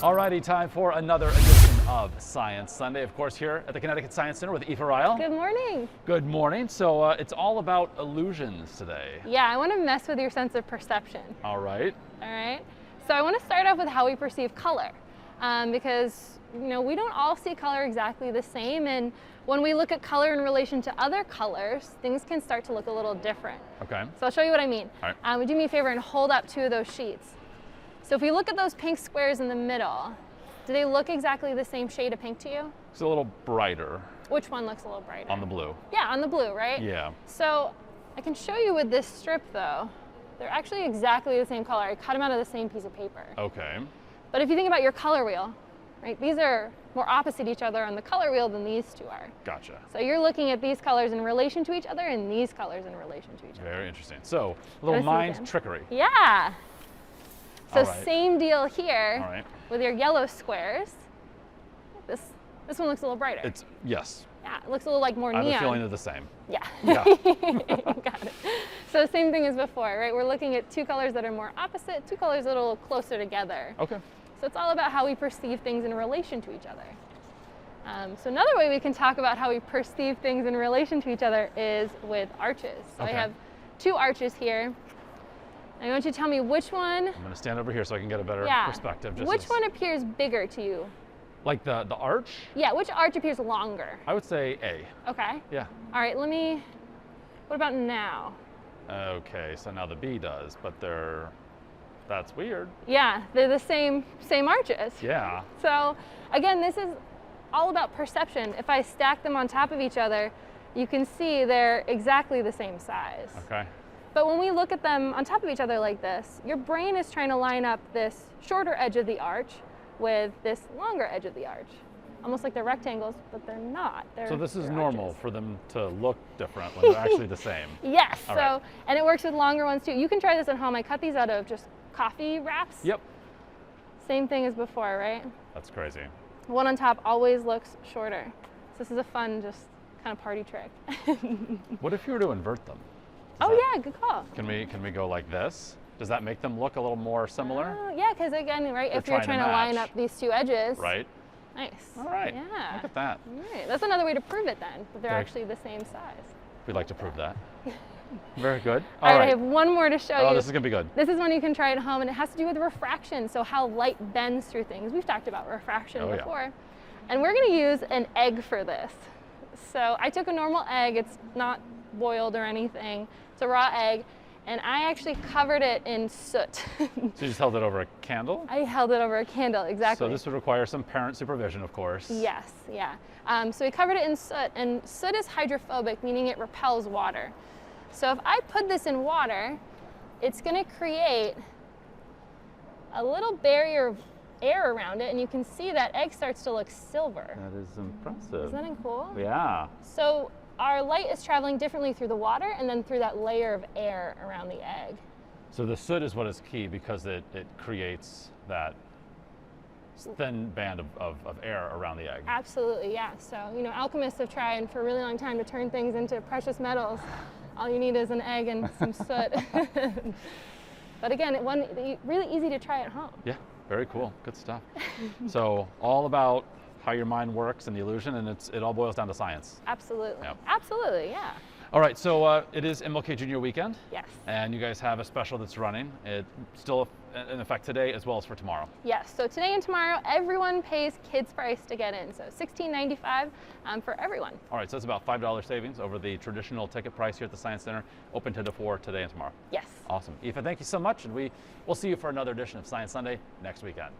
Alrighty, time for another edition of Science Sunday. Of course, here at the Connecticut Science Center with Aoife Ryle. Good morning. Good morning. So it's all about illusions today. Yeah, I want to mess with your sense of perception. All right. All right. So I want to start off with how we perceive color, because we don't all see color exactly the same, and when we look at color in relation to other colors, things can start to look a little different. Okay. So I'll show you what I mean. All right. Would you do me a favor and hold up two of those sheets? So if we look at those pink squares in the middle, do they look exactly the same shade of pink to you? It's a little brighter. Which one looks a little brighter? On the blue. Yeah, on the blue, right? Yeah. So I can show you with this strip though. They're actually exactly the same color. I cut them out of the same piece of paper. Okay. But if you think about your color wheel, right? These are more opposite each other on the color wheel than these two are. Gotcha. So you're looking at these colors in relation to each other and these colors in relation to each other. Very interesting. So a little mind trickery. Yeah. So All right. same deal here. All right. With your yellow squares. This one looks a little brighter. Yes. Yeah, it looks a little like more neon. I have a feeling they're the same. Yeah. Yeah. Got it. So same thing as before, right? We're looking at two colors that are more opposite, two colors that are a little closer together. Okay. So it's all about how we perceive things in relation to each other. So another way we can talk about how we perceive things in relation to each other is with arches. So Okay. I have two arches here. I want you to tell me which one. I'm going to stand over here so I can get a better perspective. Which one appears bigger to you? Like the arch? Yeah, which arch appears longer? I would say A. Okay. Yeah. All right, what about now? Okay, so now the B does, but that's weird. Yeah, they're the same arches. Yeah. So again, this is all about perception. If I stack them on top of each other, you can see they're exactly the same size. Okay. But when we look at them on top of each other like this, your brain is trying to line up this shorter edge of the arch with this longer edge of the arch. Almost like they're rectangles, but they're not. So this is they're normal arches. for them to look different when they're actually the same. Yes, All right. And it works with longer ones too. You can try this at home. I cut these out of just coffee wraps. Yep. Same thing as before, right? That's crazy. The one on top always looks shorter. So this is a fun, just kind of party trick. What if you were to invert them? Yeah, good call. Can we go like this? Does that make them look a little more similar? Yeah, because again, right, if you're trying to trying to line match. up these two edges. Right. Nice. All right. Yeah. Look at that. All right. That's another way to prove it then, that they're Okay. actually the same size. We'd like to prove that. Very good. All right, I have one more to show you. Oh, this is going to be good. This is one you can try at home, and it has to do with refraction, so how light bends through things. We've talked about refraction before. And we're going to use an egg for this. So I took a normal egg. It's not boiled or anything. It's a raw egg. And I actually covered it in soot. So you just held it over a candle? I held it over a candle, exactly. So this would require some parent supervision, of course. Yes, yeah. So we covered it in soot, and soot is hydrophobic, meaning it repels water. So if I put this in water, it's going to create a little barrier of air around it, and you can see that egg starts to look silver. That is impressive. Isn't that cool? Yeah. So our light is traveling differently through the water and then through that layer of air around the egg. So the soot is what is key because it creates that thin band of air around the egg. Absolutely, yeah. So, alchemists have tried for a really long time to turn things into precious metals. All you need is an egg and some soot. But again, really easy to try at home. Yeah, very cool. Good stuff. So all about how your mind works and the illusion, and it all boils down to science. Absolutely. Yep. Absolutely, yeah. All right, so it is MLK Junior Weekend. Yes. And you guys have a special that's running. It's still in effect today as well as for tomorrow. Yes, so today and tomorrow, everyone pays kids price to get in. So $16.95 for everyone. All right, so it's about $5 savings over the traditional ticket price here at the Science Center, open 10 to 4 today and tomorrow. Yes. Awesome. Aoife, thank you so much, and we'll see you for another edition of Science Sunday next weekend.